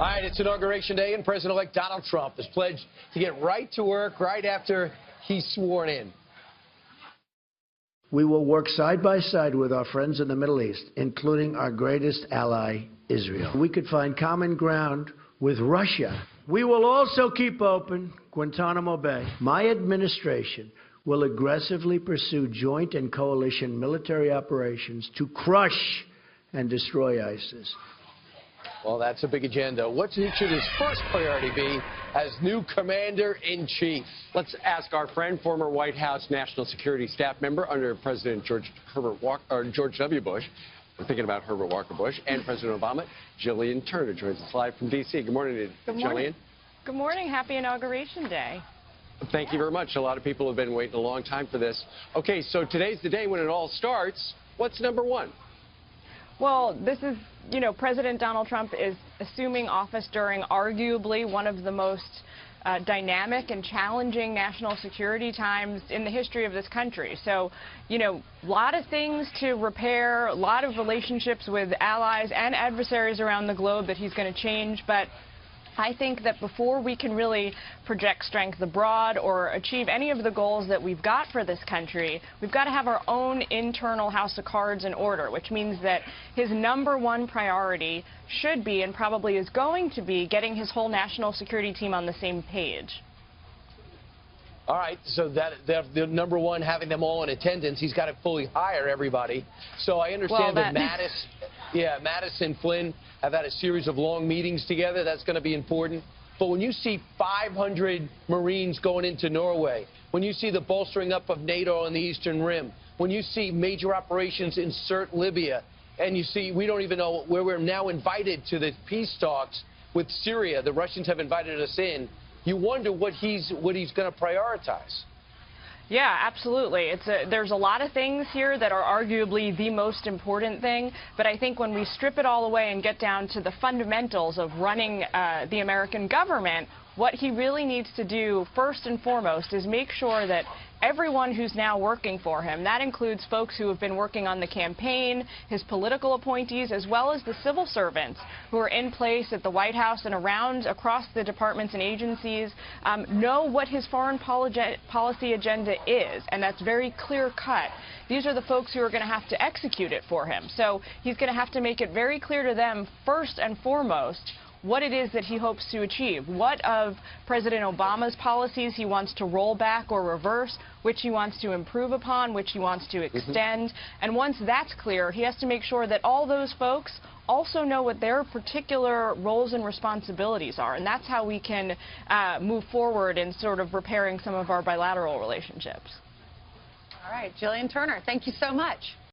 All right, it's Inauguration Day, and President-elect Donald Trump has pledged to get right to work right after he's sworn in. We will work side by side with our friends in the Middle East, including our greatest ally, Israel. We could find common ground with Russia. We will also keep open Guantanamo Bay. My administration will aggressively pursue joint and coalition military operations to crush and destroy ISIS. Well, that's a big agenda. What should his first priority be as new commander-in-chief? Let's ask our friend, former White House National Security Staff member under President George W. Bush. I'm thinking about Herbert Walker Bush and President Obama. Jillian Turner joins us live from D.C. Good morning, Good morning. Jillian. Good morning. Happy Inauguration Day. Thank you very much. A lot of people have been waiting a long time for this. Okay, so today's the day when it all starts. What's number one? Well, this is, President Donald Trump is assuming office during arguably one of the most dynamic and challenging national security times in the history of this country. So, a lot of things to repair, a lot of relationships with allies and adversaries around the globe that he's going to change. But I think that before we can really project strength abroad or achieve any of the goals that we've got for this country, we've got to have our own internal house of cards in order, which means that his #1 priority should be, and probably is going to be, getting his whole national security team on the same page. All right, so that the #1, having them all in attendance, he's got to fully hire everybody. So I understand that Mattis and Flynn have had a series of long meetings together. That's going to be important. But when you see 500 Marines going into Norway, when you see the bolstering up of NATO on the Eastern Rim, when you see major operations insert Libya, and you see we don't even know where we're now invited to the peace talks with Syria, the Russians have invited us in, you wonder what he's going to prioritize. Yeah, absolutely. There's a lot of things here that are arguably the most important thing, but I think when we strip it all away and get down to the fundamentals of running the American government, what he really needs to do first and foremost is make sure that everyone who's now working for him, that includes folks who have been working on the campaign, his political appointees, as well as the civil servants who are in place at the White House and across the departments and agencies, know what his foreign policy agenda is, and that's very clear-cut. These are the folks who are going to have to execute it for him. So he's going to have to make it very clear to them, first and foremost, what it is that he hopes to achieve, what of President Obama's policies he wants to roll back or reverse, which he wants to improve upon, which he wants to extend. And once that's clear, he has to make sure that all those folks also know what their particular roles and responsibilities are. And that's how we can move forward in sort of repairing some of our bilateral relationships. All right, Jillian Turner, thank you so much.